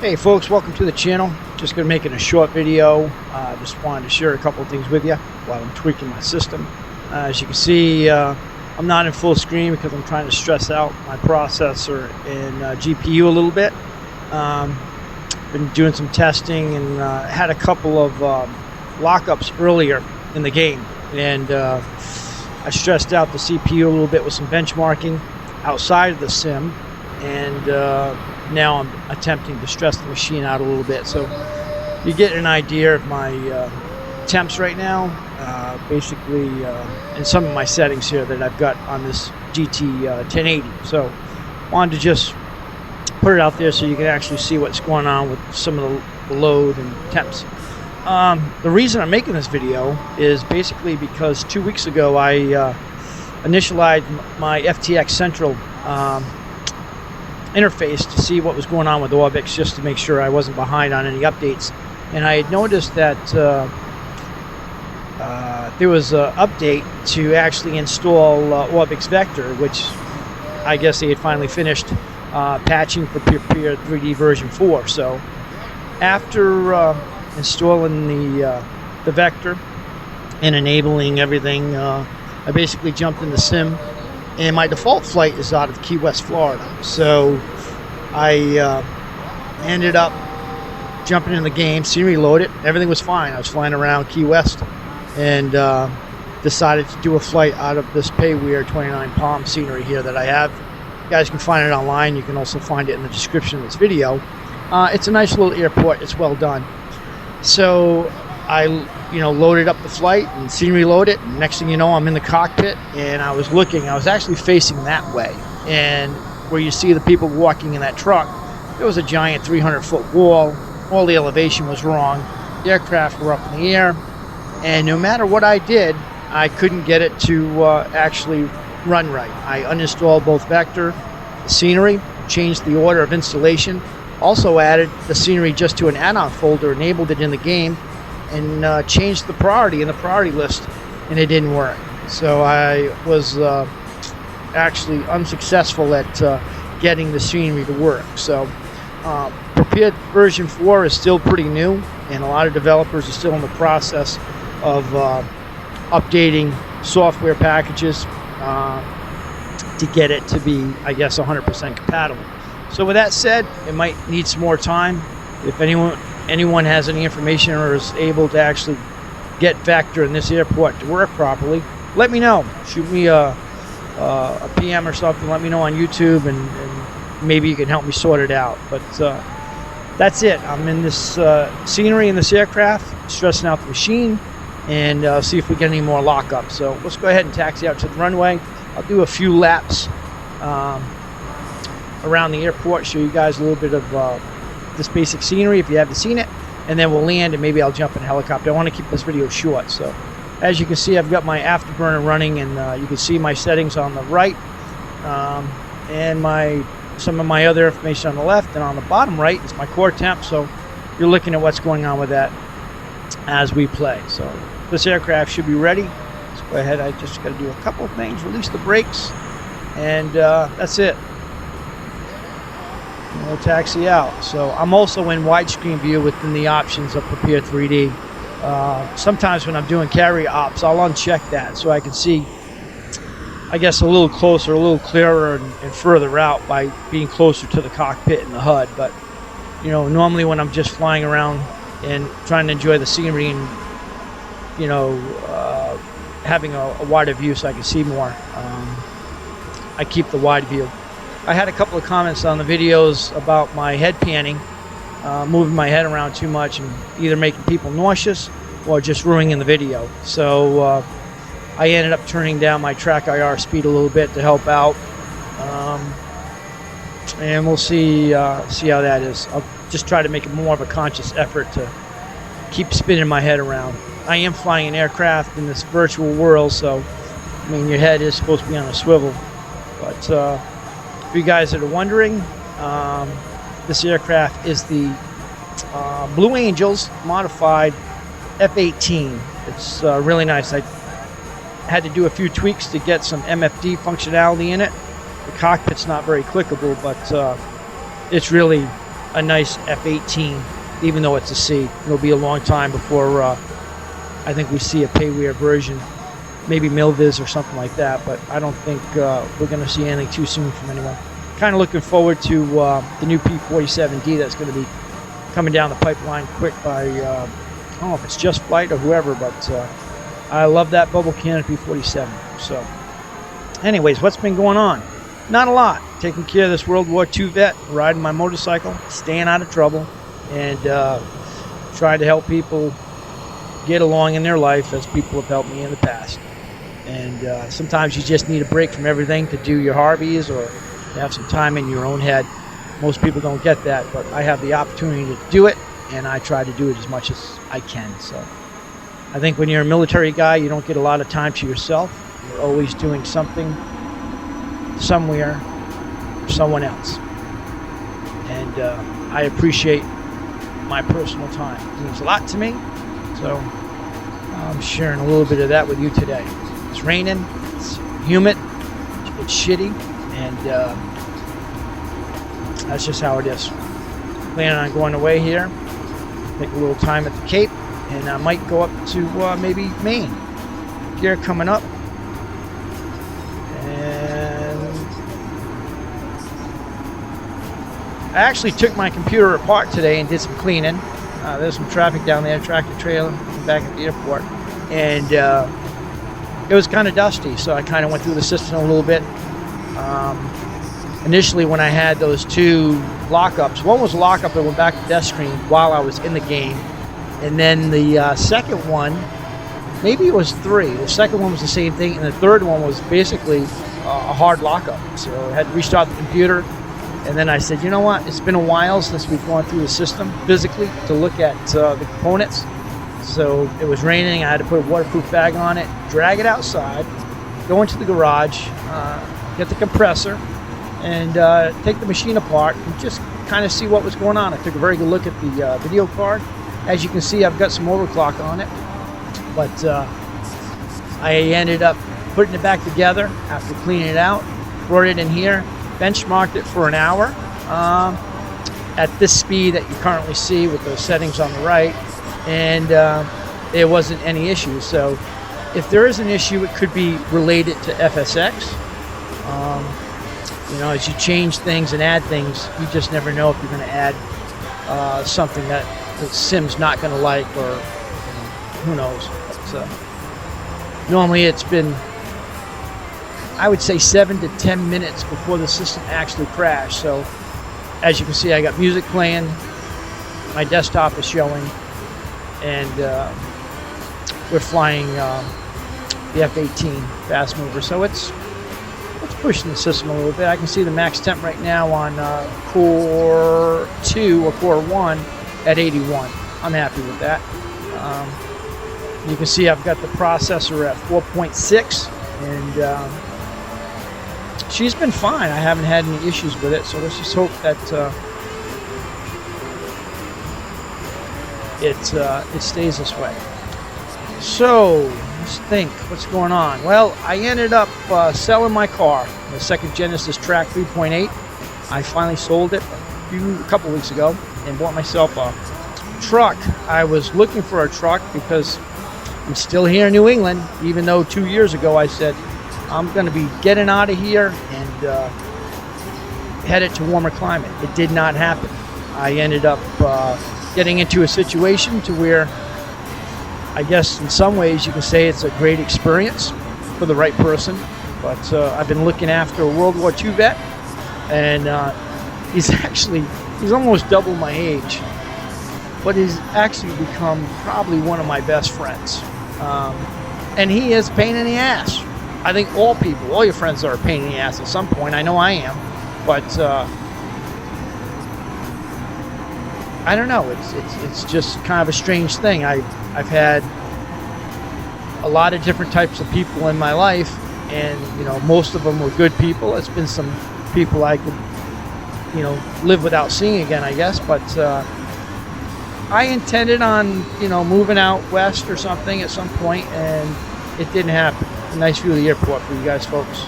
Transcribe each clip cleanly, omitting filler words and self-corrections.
Hey folks, welcome to the channel. Just going to make it a short video. Just wanted to share a couple of things with you while I'm tweaking my system. As you can see, I'm not in full screen because I'm trying to stress out my processor and GPU a little bit. Been doing some testing and had a couple of lockups earlier in the game, and I stressed out the CPU a little bit with some benchmarking outside of the sim, and now I'm attempting to stress the machine out a little bit, so you get an idea of my temps right now, basically, and some of my settings here that I've got on this GT1080. So wanted to just put it out there so you can actually see what's going on with some of the load and temps. The reason I'm making this video is basically because 2 weeks ago I initialized my FTX Central interface to see what was going on with Orbx, just to make sure I wasn't behind on any updates. And I had noticed that there was an update to actually install Orbx Vector, which I guess they had finally finished patching for Prepar3D version 4. So after installing the Vector and enabling everything, I basically jumped in the sim, and my default flight is out of Key West, Florida. So I ended up jumping in the game, scenery loaded, everything was fine. I was flying around Key West and decided to do a flight out of this Payweir 29 Palm scenery here that I have. You guys can find it online. You can also find it in the description of this video. It's a nice little airport. It's well done. So I loaded up the flight and scenery loaded, and next thing you know, I'm in the cockpit, and I was actually facing that way, and where you see the people walking in that truck, there was a giant 300-foot wall. All the elevation was wrong. The aircraft were up in the air, and no matter what I did, I couldn't get it to actually run right. I uninstalled both Vector, the scenery, changed the order of installation, also added the scenery just to an add-on folder, enabled it in the game, and changed the priority in the priority list, and it didn't work. So I was actually unsuccessful at getting the scenery to work. So Prepar version 4 is still pretty new, and a lot of developers are still in the process of updating software packages to get it to be, I guess, 100% compatible. So with that said, it might need some more time. If anyone has any information or is able to actually get Vector in this airport to work properly, let me know. Shoot me a PM or something. Let me know on YouTube, and maybe you can help me sort it out. But that's it. I'm in this scenery in this aircraft, stressing out the machine, and see if we get any more lockups. So let's go ahead and taxi out to the runway. I'll do a few laps around the airport, show you guys a little bit of this basic scenery if you haven't seen it, and then we'll land, and maybe I'll jump in a helicopter. I want to keep this video short. So as you can see, I've got my afterburner running, and you can see my settings on the right, and some of my other information on the left, and on the bottom right is my core temp. So you're looking at what's going on with that as we play. So this aircraft should be ready. Let's go ahead. I just got to do a couple of things, release the brakes, and that's it. We'll taxi out. So I'm also in widescreen view within the options of Prepar3D. Sometimes when I'm doing carry ops, I'll uncheck that so I can see, I guess, a little closer, a little clearer, and further out by being closer to the cockpit and the HUD. But normally when I'm just flying around and trying to enjoy the scenery and having a wider view so I can see more, I keep the wide view. I had a couple of comments on the videos about my head panning, moving my head around too much and either making people nauseous or just ruining the video. So I ended up turning down my track IR speed a little bit to help out, and we'll see how that is. I'll just try to make it more of a conscious effort to keep spinning my head around. I am flying an aircraft in this virtual world, so I mean, your head is supposed to be on a swivel, but for you guys that are wondering, this aircraft is the Blue Angels modified F-18. It's really nice. I had to do a few tweaks to get some MFD functionality in it. The cockpit's not very clickable, but it's really a nice F18, even though it's a C. It'll be a long time before I think we see a payware version, maybe Milviz or something like that, but I don't think we're going to see anything too soon from anyone. Kind of looking forward to the new P47D that's going to be coming down the pipeline quick by, I don't know if it's Just Flight or whoever, but I love that bubble cannon P47. So anyways, what's been going on? Not a lot. Taking care of this World War II vet, riding my motorcycle, staying out of trouble, and trying to help people get along in their life as people have helped me in the past. And sometimes you just need a break from everything to do your hobbies or have some time in your own head. Most people don't get that, but I have the opportunity to do it, and I try to do it as much as I can. So I think when you're a military guy, you don't get a lot of time to yourself. You're always doing something, somewhere, for someone else. And I appreciate my personal time. It means a lot to me, so I'm sharing a little bit of that with you today. It's raining, it's humid, it's shitty, and that's just how it is. Planning on going away here, take a little time at the Cape, and I might go up to maybe Maine. Here coming up. And I actually took my computer apart today and did some cleaning. There's some traffic down there, tractor trailer back at the airport, and it was kind of dusty, so I kind of went through the system a little bit. Initially, when I had those two lockups, one was a lockup that went back to death screen while I was in the game, and then the second one, maybe it was three. The second one was the same thing, and the third one was basically a hard lockup. So I had to restart the computer, and then I said, you know what? It's been a while since we've gone through the system physically to look at the components. So it was raining. I had to put a waterproof bag on it, drag it outside, go into the garage, get the compressor, and take the machine apart and just kind of see what was going on. I took a very good look at the video card. As you can see, I've got some overclock on it, but I ended up putting it back together after cleaning it out, brought it in here, benchmarked it for an hour at this speed that you currently see with those settings on the right, and there wasn't any issue. So if there is an issue, it could be related to FSX. You know, as you change things and add things, you just never know if you're going to add something that the sim's not going to like, or who knows. But, normally it's been, I would say, 7 to 10 minutes before the system actually crashed. So as you can see, I got music playing, my desktop is showing, and we're flying the F-18 fast mover. So it's pushing the system a little bit. I can see the max temp right now on Core 2 or Core 1 at 81. I'm happy with that. You can see I've got the processor at 4.6, and she's been fine. I haven't had any issues with it, so let's just hope that it stays this way. So let's think what's going on. Well, I ended up selling my car, the second Genesis Track 3.8. I finally sold it a couple weeks ago and bought myself a truck. I was looking for a truck because I'm still here in New England, even though 2 years ago I said I'm going to be getting out of here and headed to warmer climate. It did not happen. I ended up getting into a situation to where I guess in some ways you can say it's a great experience for the right person. But I've been looking after a World War II vet, and he's almost double my age, but he's actually become probably one of my best friends. And he is a pain in the ass. I think all your friends are a pain in the ass at some point. I know I am, but I don't know. It's just kind of a strange thing. I've had a lot of different types of people in my life, and most of them were good people. It's been some people I could live without seeing again, I guess. But I intended on moving out west or something at some point, and it didn't happen. A nice view of the airport for you guys folks.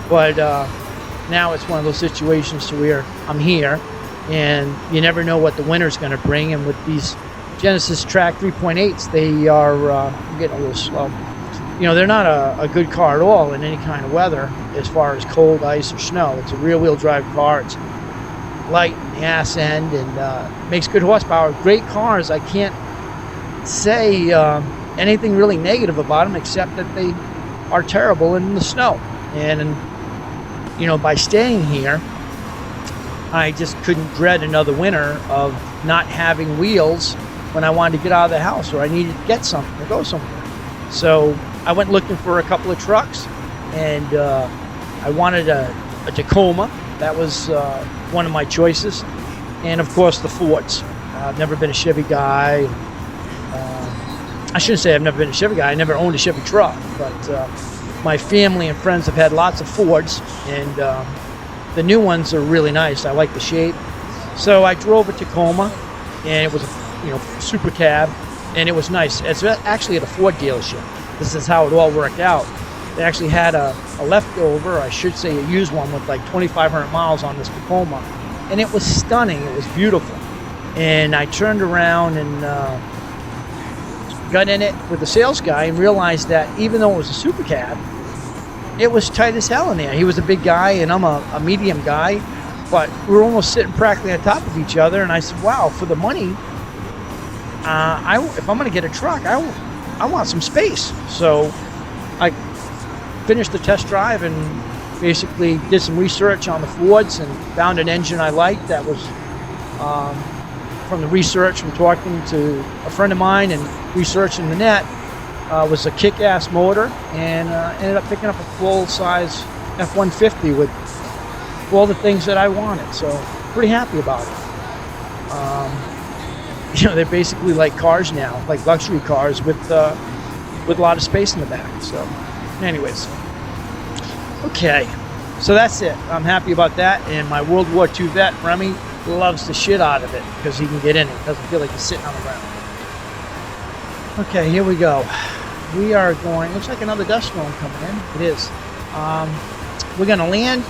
But now it's one of those situations to where I'm here, and you never know what the winter's going to bring. And with these Genesis Track 3.8s, they are I'm getting a little slow. You know, they're not a good car at all in any kind of weather as far as cold, ice, or snow. It's a rear-wheel drive car. It's light in the ass end and makes good horsepower. Great cars. I can't say anything really negative about them except that they are terrible in the snow. And you know, by staying here, I just couldn't dread another winter of not having wheels when I wanted to get out of the house or I needed to get something or go somewhere. So I went looking for a couple of trucks, and I wanted a Tacoma. That was one of my choices. And of course the Fords. I've never been a Chevy guy. I shouldn't say I've never been a Chevy guy. I never owned a Chevy truck, but my family and friends have had lots of Fords, and the new ones are really nice. I like the shape. So I drove a Tacoma, and it was a, you know, super cab, and it was nice. It's actually at a Ford dealership. This is how it all worked out. They actually had a leftover, I should say a used one, with like 2,500 miles on this Tacoma, and it was stunning. It was beautiful. And I turned around and got in it with the sales guy and realized that even though it was a super cab, it was tight as hell in there. He was a big guy and I'm a medium guy, but we were almost sitting practically on top of each other. And I said, wow, for the money, if I'm going to get a truck, I want some space. So I finished the test drive and basically did some research on the Fords and found an engine I liked that was from the research, from talking to a friend of mine and researching the net, was a kick-ass motor, and ended up picking up a full-size F-150 with all the things that I wanted. So pretty happy about it. You know, they're basically like cars now, like luxury cars with a lot of space in the back. So anyways, okay, so that's it. I'm happy about that. And my World War II vet, Remy, loves the shit out of it because he can get in it. Doesn't feel like he's sitting on the ground. Okay, here we go. We are going, looks like another dust storm coming in. It is. We're going to land,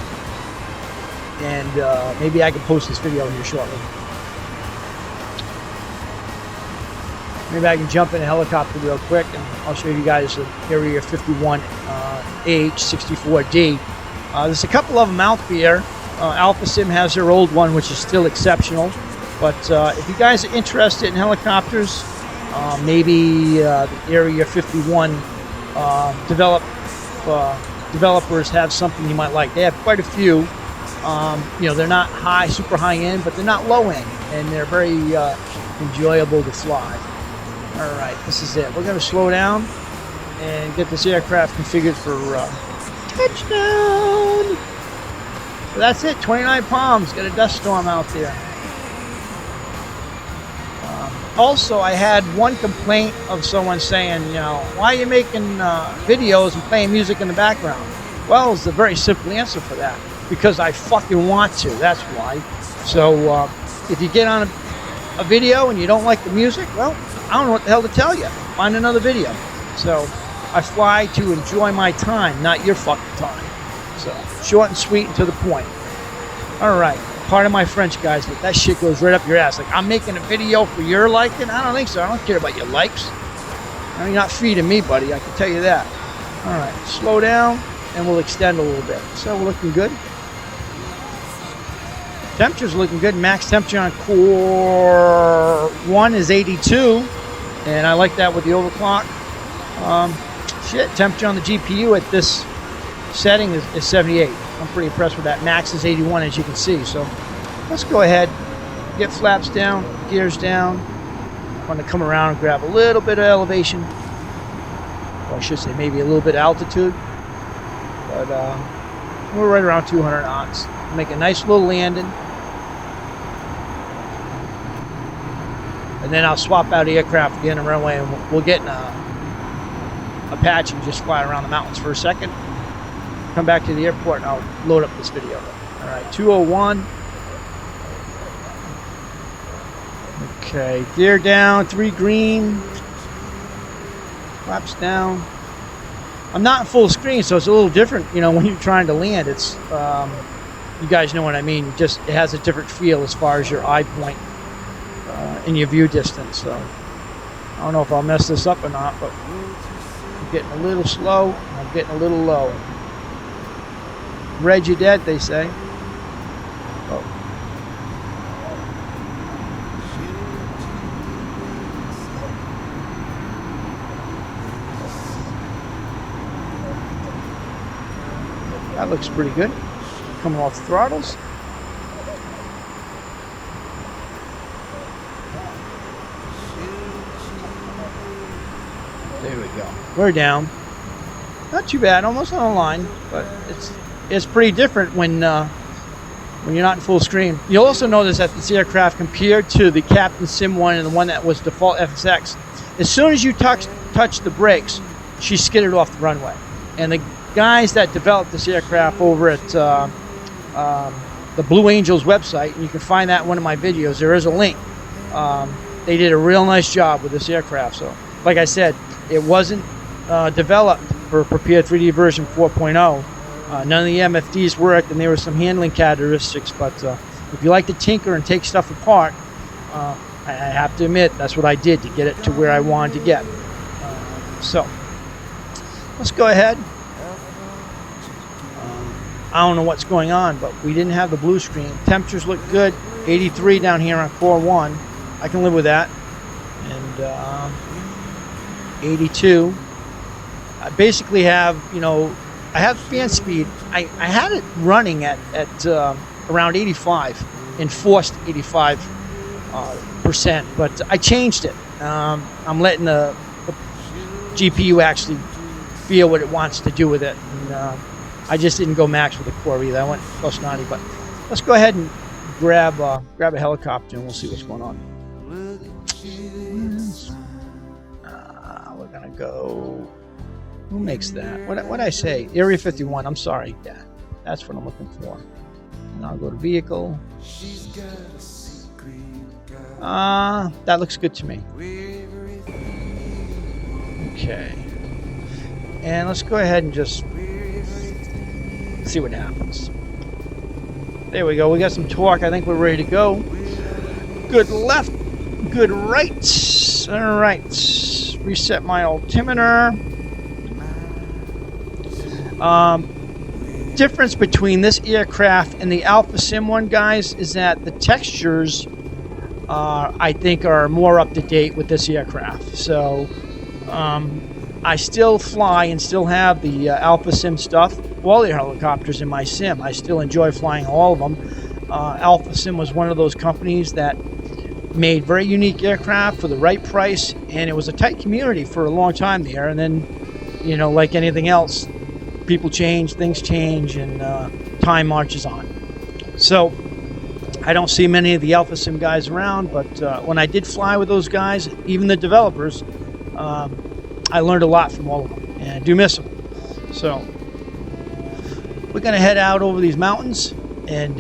and maybe I can post this video here shortly. Maybe I can jump in a helicopter real quick, and I'll show you guys the Area 51 H64D. There's a couple of them out there. Alpha Sim has their old one, which is still exceptional. But if you guys are interested in helicopters, maybe the Area 51 developers have something you might like. They have quite a few. You know, they're not super high end, but they're not low end, and they're very enjoyable to fly. All right, this is it. We're going to slow down and get this aircraft configured for touchdown. So that's it. 29 Palms. Got a dust storm out there. Also, I had one complaint of someone saying, you know, why are you making videos and playing music in the background? Well, it's a very simple answer for that. Because I fucking want to. That's why. So if you get on a video and you don't like the music, well, I don't know what the hell to tell you. Find another video. So I fly to enjoy my time, not your fucking time. So short and sweet and to the point. All right. Pardon my French, guys, but that shit goes right up your ass. Like, I'm making a video for your liking? I don't think so. I don't care about your likes. I mean, you're not feeding me, buddy. I can tell you that. All right. Slow down, and we'll extend a little bit. So we're looking good. Temperature's looking good. Max temperature on core 1 is 82, and I like that with the overclock. Temperature on the GPU at this setting is 78. I'm pretty impressed with that. Max is 81, as you can see. So let's go ahead, get flaps down, gears down. I'm going to come around and grab a little bit of elevation, or I should say maybe a little bit of altitude. But we're right around 200 knots. Make a nice little landing. And then I'll swap out the aircraft again and run away, and we'll get in a patch and just fly around the mountains for a second. Come back to the airport and I'll load up this video. All right, 201. Okay, gear down, 3 green. Flaps down. I'm not in full screen, so it's a little different, you know, when you're trying to land. It's you guys know what I mean. Just it has a different feel as far as your eye point and your view distance. So I don't know if I'll mess this up or not, but I'm getting a little slow. I'm getting a little low. Red, you dead, they say. Oh. That looks pretty good. Coming off the throttles. There we go. We're down. Not too bad, almost on the line, but it's pretty different when you're not in full screen. You'll also notice that this aircraft, compared to the Captain Sim one and the one that was default FSX, as soon as you touch the brakes, she skidded off the runway. And the guys that developed this aircraft over at the Blue Angels website, and you can find that in one of my videos, there is a link. They did a real nice job with this aircraft. So, like I said, it wasn't developed for Prepar3D version 4.0. None of the MFDs worked, and there were some handling characteristics, but if you like to tinker and take stuff apart, I have to admit that's what I did to get it to where I wanted to get. So let's go ahead. I don't know what's going on, but we didn't have the blue screen. Temperatures look good. 83 down here on core 1. I can live with that. And 82. I basically have, you know, I have fan speed. I had it running at around 85, enforced 85%, but I changed it. I'm letting the GPU actually feel what it wants to do with it. And, I just didn't go max with the core either. I went plus 90, but let's go ahead and grab a helicopter and we'll see what's going on. We're gonna go. Who makes that? What I say? Area 51. I'm sorry. Yeah, that's what I'm looking for. And I'll go to vehicle. That looks good to me. Okay. And let's go ahead and just see what happens. There we go. We got some torque. I think we're ready to go. Good left, good right. All right. Reset my altimeter. Difference between this aircraft and the Alpha Sim one, guys, is that the textures, I think, are more up to date with this aircraft. So I still fly and still have the Alpha Sim stuff. All the helicopters in my sim, I still enjoy flying all of them. Alpha Sim was one of those companies that made very unique aircraft for the right price, and it was a tight community for a long time there. And then, you know, like anything else, people change, things change, and time marches on. So I don't see many of the Alpha Sim guys around, but when I did fly with those guys, even the developers, I learned a lot from all of them, and I do miss them. So we're going to head out over these mountains, and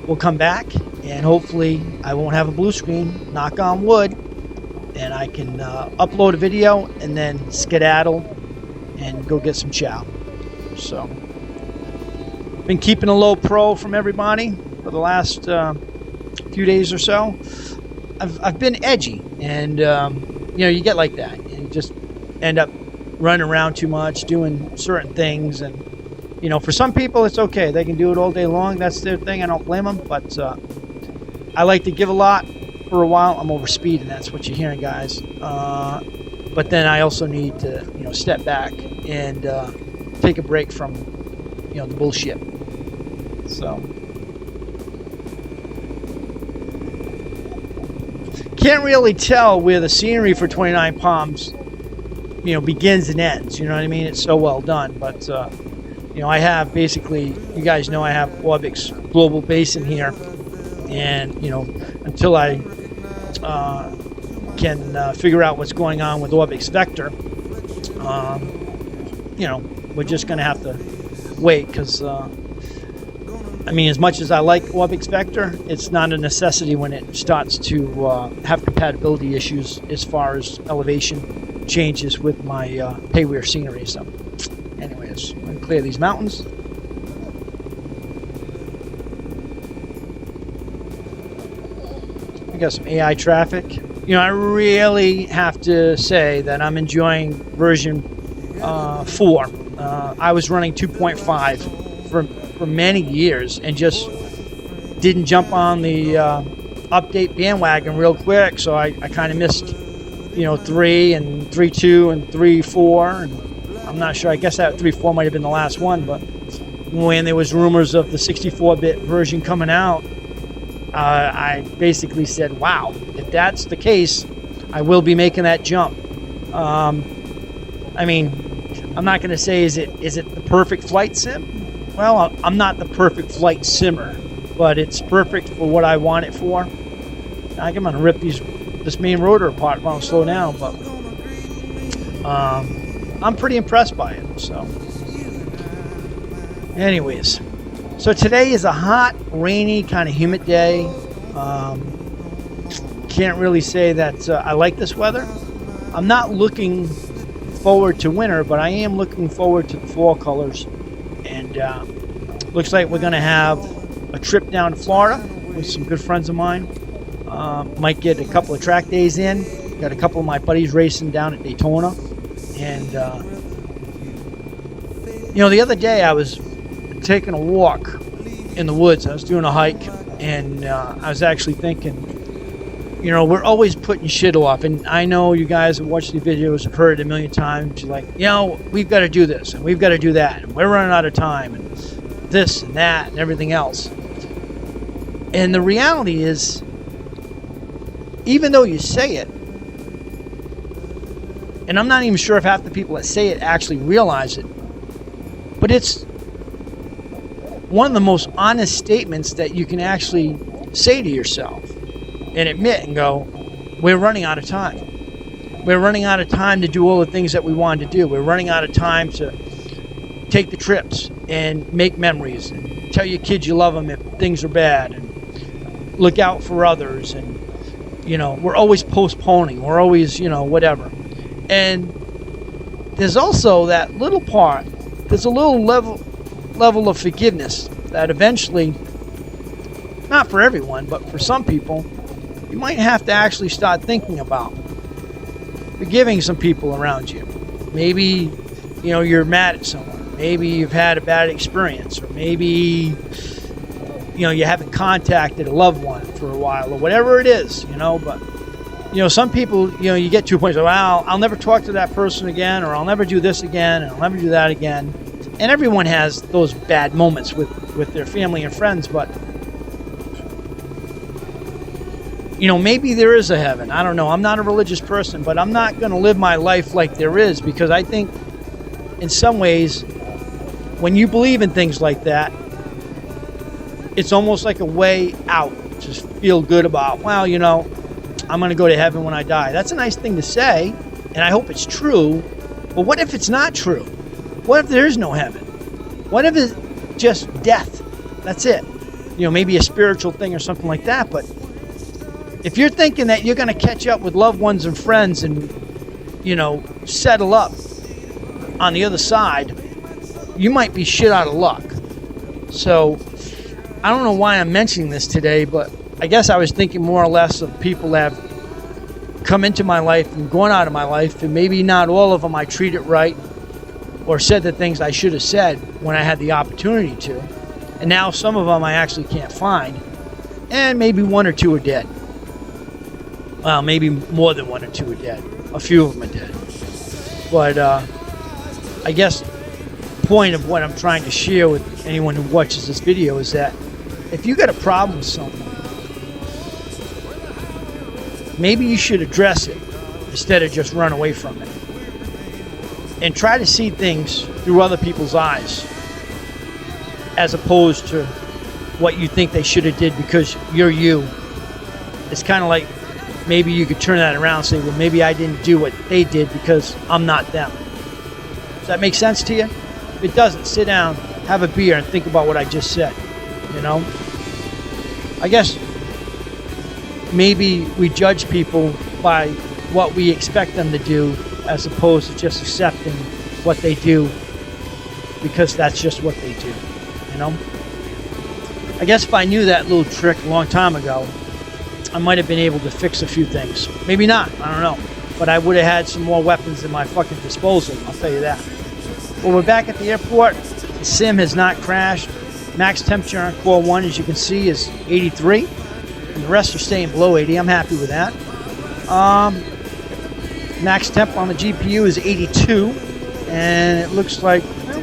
we'll come back, and hopefully I won't have a blue screen, knock on wood, and I can upload a video and then skedaddle and go get some chow. So been keeping a low pro from everybody for the last few days or so. I've been edgy, and you know, you get like that, and you just end up running around too much, doing certain things. And you know, for some people it's okay, they can do it all day long, that's their thing, I don't blame them. But I like to give a lot for a while. I'm over speed, and that's what you're hearing, guys. But then I also need to, you know, step back and take a break from, you know, the bullshit. So can't really tell where the scenery for 29 Palms, you know, begins and ends. You know what I mean? It's so well done. But you know, I have basically, you guys know, I have Orbx Global base in here, and you know, until I can figure out what's going on with Orbx Vector, you know, we're just going to have to wait, because I mean, as much as I like Orbx Vector, it's not a necessity when it starts to have compatibility issues as far as elevation changes with my payware scenery. So anyways, I'm going to clear these mountains. We got some AI traffic. You know, I really have to say that I'm enjoying version 4. I was running 2.5 for many years and just didn't jump on the update bandwagon real quick, so I kind of missed, you know, 3 and 3.2 and 3.4, and I'm not sure. I guess that 3.4 might have been the last one, but when there was rumors of the 64-bit version coming out, I basically said, wow, if that's the case, I will be making that jump. I mean, I'm not going to say, is it the perfect flight sim? Well, I'm not the perfect flight simmer, but it's perfect for what I want it for. I'm going to rip this main rotor apart if I don't slow down, but I'm pretty impressed by it. So, anyways, so today is a hot, rainy, kind of humid day. Can't really say that I like this weather. I'm not looking forward to winter, but I am looking forward to the fall colors. And looks like we're going to have a trip down to Florida with some good friends of mine. Might get a couple of track days in. Got a couple of my buddies racing down at Daytona. And, you know, the other day I was taking a walk in the woods. I was doing a hike, and I was actually thinking, you know, we're always putting shit off. And I know you guys have watched the videos, have heard it a million times. You're like, you know, we've got to do this, and we've got to do that, and we're running out of time, and this and that and everything else. And the reality is, even though you say it, and I'm not even sure if half the people that say it actually realize it, but it's one of the most honest statements that you can actually say to yourself and admit and go, we're running out of time. We're running out of time to do all the things that we wanted to do. We're running out of time to take the trips and make memories and tell your kids you love them if things are bad and look out for others. And, you know, we're always postponing. We're always, you know, whatever. And there's also that little part, there's a little level of forgiveness that eventually, not for everyone, but for some people, you might have to actually start thinking about forgiving some people around you. Maybe, you know, you're mad at someone. Maybe you've had a bad experience, or maybe, you know, you haven't contacted a loved one for a while, or whatever it is, you know. But, you know, some people, you know, you get to a point where, well, I'll never talk to that person again, or I'll never do this again, and I'll never do that again. And everyone has those bad moments with their family and friends, but, you know, maybe there is a heaven. I don't know. I'm not a religious person, but I'm not going to live my life like there is, because I think in some ways, when you believe in things like that, it's almost like a way out. Just feel good about, well, you know, I'm going to go to heaven when I die. That's a nice thing to say, and I hope it's true. But what if it's not true? What if there is no heaven? What if it's just death? That's it. You know, maybe a spiritual thing or something like that. But if you're thinking that you're going to catch up with loved ones and friends and, you know, settle up on the other side, you might be shit out of luck. So I don't know why I'm mentioning this today, but I guess I was thinking more or less of people that have come into my life and gone out of my life, and maybe not all of them I treated right or said the things I should have said when I had the opportunity to. And now some of them I actually can't find. And maybe one or two are dead. Well, maybe more than one or two are dead. A few of them are dead. But I guess the point of what I'm trying to share with anyone who watches this video is that if you got a problem with someone, maybe you should address it instead of just run away from it. And try to see things through other people's eyes, as opposed to what you think they should have did because you're you. It's kind of like maybe you could turn that around and say, well, maybe I didn't do what they did because I'm not them. Does that make sense to you? If it doesn't, sit down, have a beer, and think about what I just said. You know? I guess maybe we judge people by what we expect them to do, as opposed to just accepting what they do because that's just what they do, you know? I guess if I knew that little trick a long time ago, I might have been able to fix a few things. Maybe not, I don't know. But I would have had some more weapons at my fucking disposal, I'll tell you that. Well, we're back at the airport. The sim has not crashed. Max temperature on core 1, as you can see, is 83. And the rest are staying below 80. I'm happy with that. Max temp on the GPU is 82. And it looks like, well,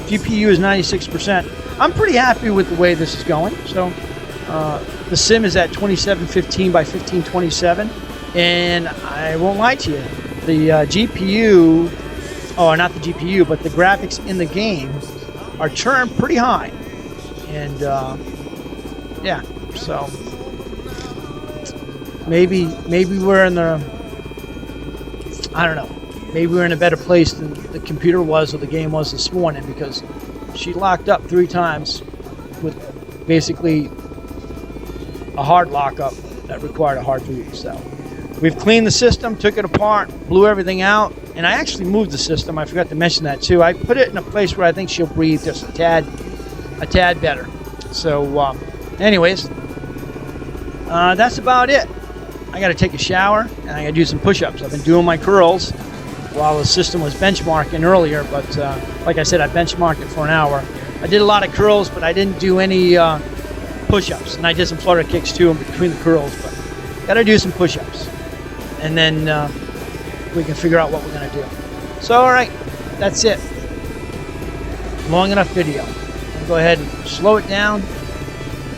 GPU is 96%. I'm pretty happy with the way this is going. So the sim is at 2715 by 1527. And I won't lie to you. The GPU, or not the GPU, but the graphics in the game are turned pretty high. And yeah, so maybe we're in the, I don't know, maybe we're in a better place than the computer was or the game was this morning, because she locked up 3 times with basically a hard lockup that required a hard boot. So we've cleaned the system, took it apart, blew everything out, and I actually moved the system. I forgot to mention that too. I put it in a place where I think she'll breathe just a tad better. So anyways, that's about it. I got to take a shower and I got to do some push-ups. I've been doing my curls while the system was benchmarking earlier, but like I said, I benchmarked it for an hour. I did a lot of curls, but I didn't do any push-ups, and I did some flutter kicks too in between the curls, but got to do some push-ups, and then we can figure out what we're going to do. So all right, that's it. Long enough video. I'll go ahead and slow it down.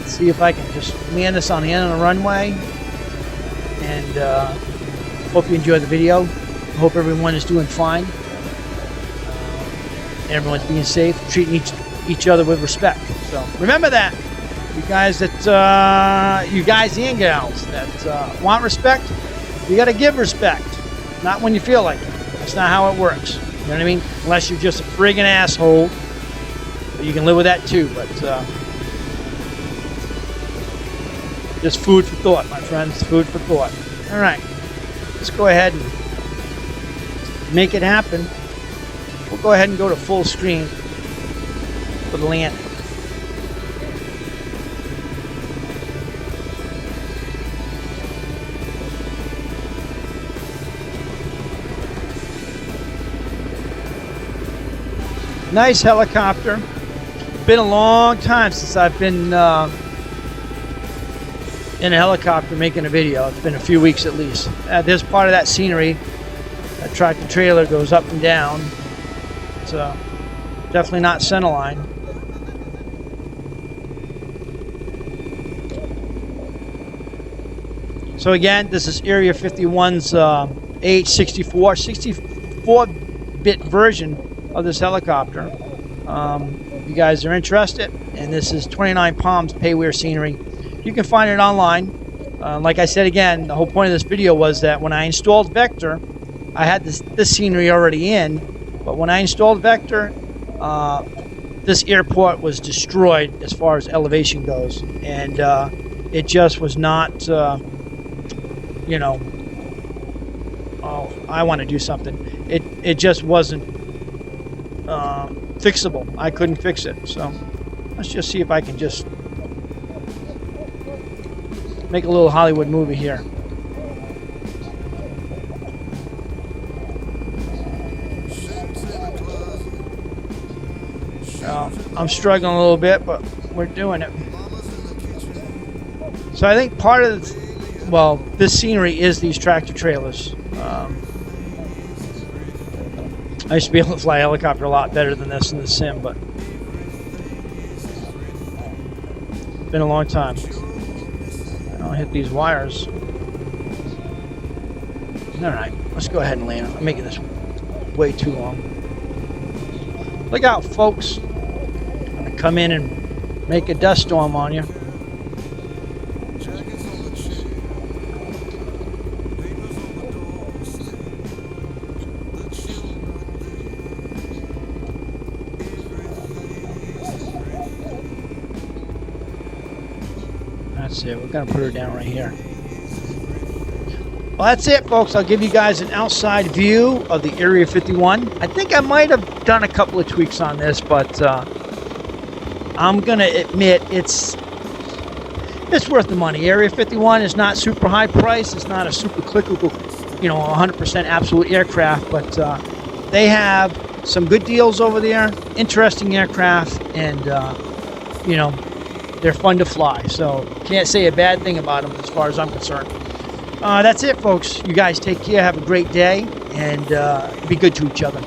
See if I can just land this on the end of the runway. And hope you enjoyed the video. I hope everyone is doing fine. Everyone's being safe, treating each other with respect. So remember that, you guys and gals that want respect, you got to give respect. Not when you feel like it. That's not how it works. You know what I mean? Unless you're just a friggin' asshole. You can live with that too, but just food for thought, my friends. Food for thought. All right, let's go ahead and make it happen. We'll go ahead and go to full screen for the landing. Nice helicopter. Been a long time since I've been in a helicopter making a video. It's been a few weeks at least. This part of that scenery, that tractor trailer goes up and down. It's definitely not centerline. So again, this is Area 51's64-bit version of this helicopter. If you guys are interested, and this is 29 Palms payware scenery. You can find it online. Like I said again, the whole point of this video was that when I installed Vector, I had this scenery already in, but when I installed Vector, this airport was destroyed as far as elevation goes, and it just was not, you know, oh, I want to do something. It just wasn't fixable. I couldn't fix it. So let's just see if I can just make a little Hollywood movie here. I'm struggling a little bit, but we're doing it. So I think part of the, well, this scenery is these tractor trailers. I used to be able to fly a helicopter a lot better than this in the sim, but it's been a long time. I'll hit these wires. All right, let's go ahead and land. I'm making this way too long. Look out, folks. I'm gonna come in and make a dust storm on you. That's it. We're going to put her down right here. Well, that's it, folks. I'll give you guys an outside view of the Area 51. I think I might have done a couple of tweaks on this, but I'm going to admit it's it's worth the money. Area 51 is not super high price. It's not a super clickable, 100% absolute aircraft, but they have some good deals over there, interesting aircraft, and they're fun to fly. So can't say a bad thing about them as far as I'm concerned. That's it, folks. You guys take care. Have a great day, and be good to each other.